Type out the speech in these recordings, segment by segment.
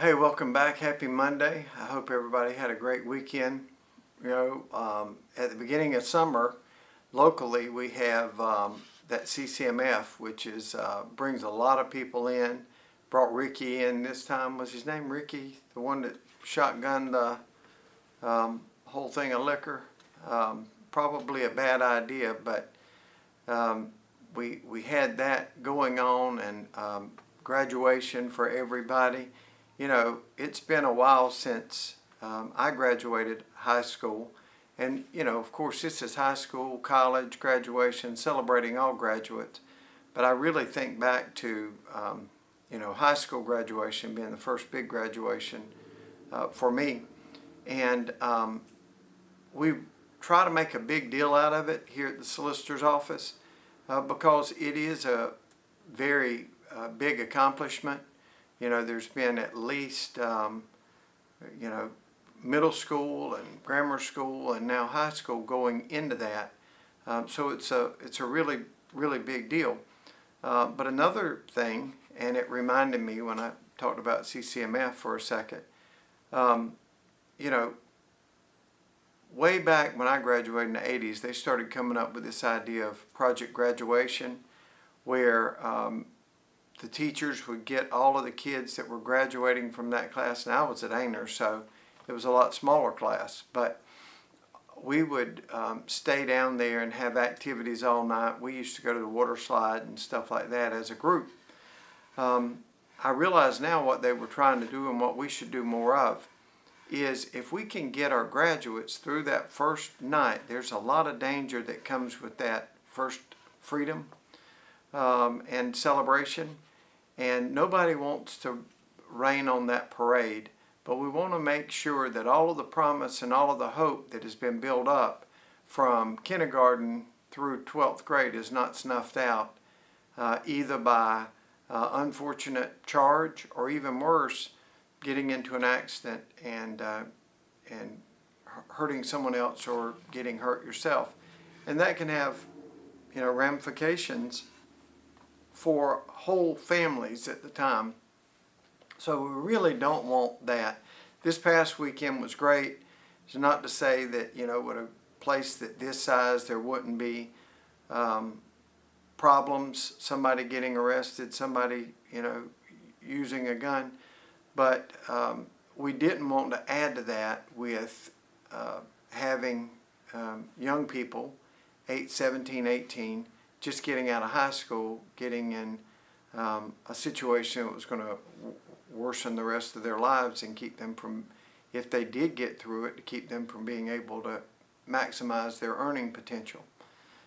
Hey, welcome back. Happy Monday. I hope everybody had a great weekend. At the beginning of summer, locally we have that CCMF, which is brings a lot of people in. Brought Ricky in this time. Was his name Ricky? The one that shotgunned the whole thing of liquor? Probably a bad idea, but we had that going on, and graduation for everybody. It's been a while since I graduated high school. And, of course, this is high school, college, graduation, celebrating all graduates. But I really think back to, high school graduation being the first big graduation for me. And we try to make a big deal out of it here at the solicitor's office because it is a very big accomplishment. There's been at least, middle school and grammar school and now high school going into that. So it's a really, really big deal. But another thing, and it reminded me when I talked about CCMF for a second, way back when I graduated in the 80s, they started coming up with this idea of project graduation where the teachers would get all of the kids that were graduating from that class, and I was at Ainer, so it was a lot smaller class, but we would stay down there and have activities all night. We used to go to the water slide and stuff like that as a group. I realize now what they were trying to do and what we should do more of is if we can get our graduates through that first night, there's a lot of danger that comes with that first freedom and celebration. And nobody wants to rain on that parade, but we want to make sure that all of the promise and all of the hope that has been built up from kindergarten through 12th grade is not snuffed out, either by unfortunate charge or even worse, getting into an accident and hurting someone else or getting hurt yourself. And that can have, ramifications for whole families at the time. So we really don't want that. This past weekend was great. It's not to say that, with a place that this size there wouldn't be problems, somebody getting arrested, somebody, using a gun. But we didn't want to add to that with having young people, 17, 18, just getting out of high school, getting in a situation that was going to worsen the rest of their lives and keep them from, if they did get through it, to keep them from being able to maximize their earning potential.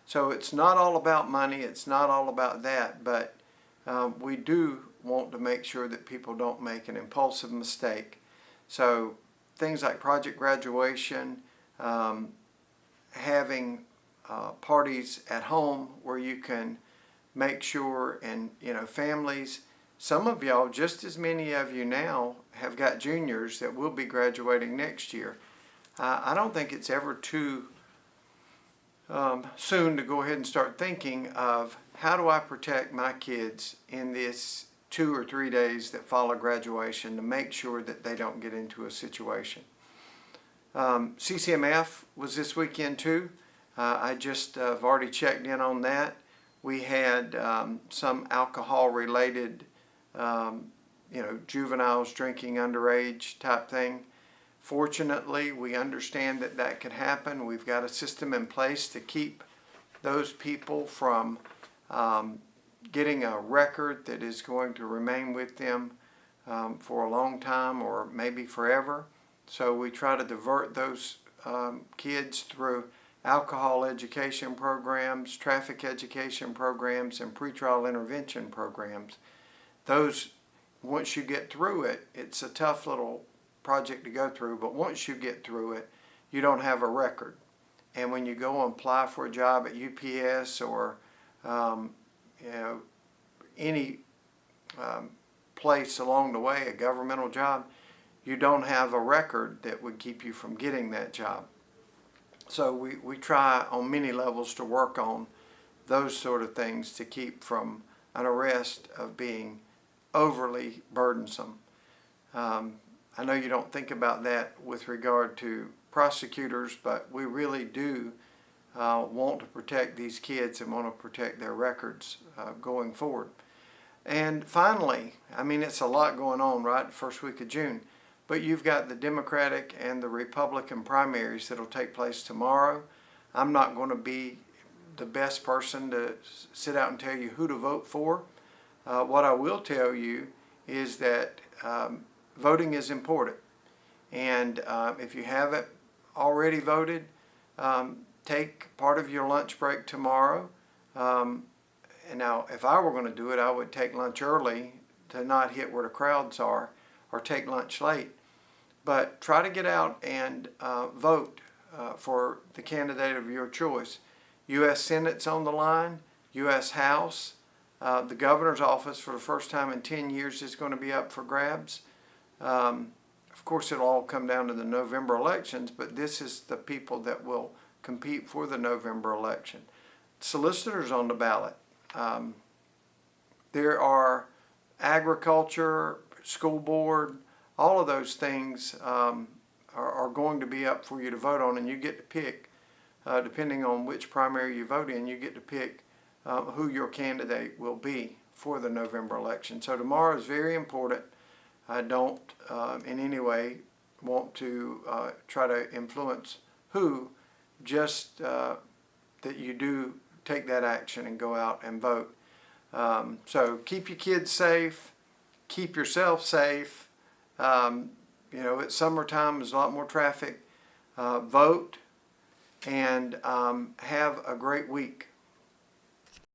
So it's not all about money, it's not all about that, but we do want to make sure that people don't make an impulsive mistake. So things like project graduation, having parties at home where you can make sure, and families, some of y'all, just as many of you now, have got juniors that will be graduating next year. I don't think it's ever too soon to go ahead and start thinking of how do I protect my kids in this 2 or 3 days that follow graduation to make sure that they don't get into a situation. CCMF was this weekend too. I just have already checked in on that. We had some alcohol-related, juveniles drinking underage type thing. Fortunately, we understand that that could happen. We've got a system in place to keep those people from getting a record that is going to remain with them for a long time or maybe forever. So we try to divert those kids through alcohol education programs, traffic education programs, and pretrial intervention programs. Those, once you get through it, it's a tough little project to go through, but once you get through it, you don't have a record. And when you go and apply for a job at UPS or any place along the way, a governmental job, you don't have a record that would keep you from getting that job. So we try on many levels to work on those sort of things to keep from an arrest of being overly burdensome. I know you don't think about that with regard to prosecutors, but we really do want to protect these kids and want to protect their records going forward. And finally, I mean, it's a lot going on, right? The first week of June. But you've got the Democratic and the Republican primaries that'll take place tomorrow. I'm not going to be the best person to sit out and tell you who to vote for. What I will tell you is that voting is important. And if you haven't already voted, take part of your lunch break tomorrow. And now, if I were going to do it, I would take lunch early to not hit where the crowds are, or take lunch late. But try to get out and vote for the candidate of your choice. U.S. Senate's on the line, U.S. House. The governor's office, for the first time in 10 years, is going to be up for grabs. Of course, it'll all come down to the November elections, but this is the people that will compete for the November election. Solicitors on the ballot. There are agriculture, school board, all of those things are going to be up for you to vote on, and you get to pick, depending on which primary you vote in, you get to pick who your candidate will be for the November election. So tomorrow is very important. I don't in any way want to try to influence who, just that you do take that action and go out and vote. So keep your kids safe, keep yourself safe. You know, it's summertime, there's a lot more traffic. Vote and have a great week.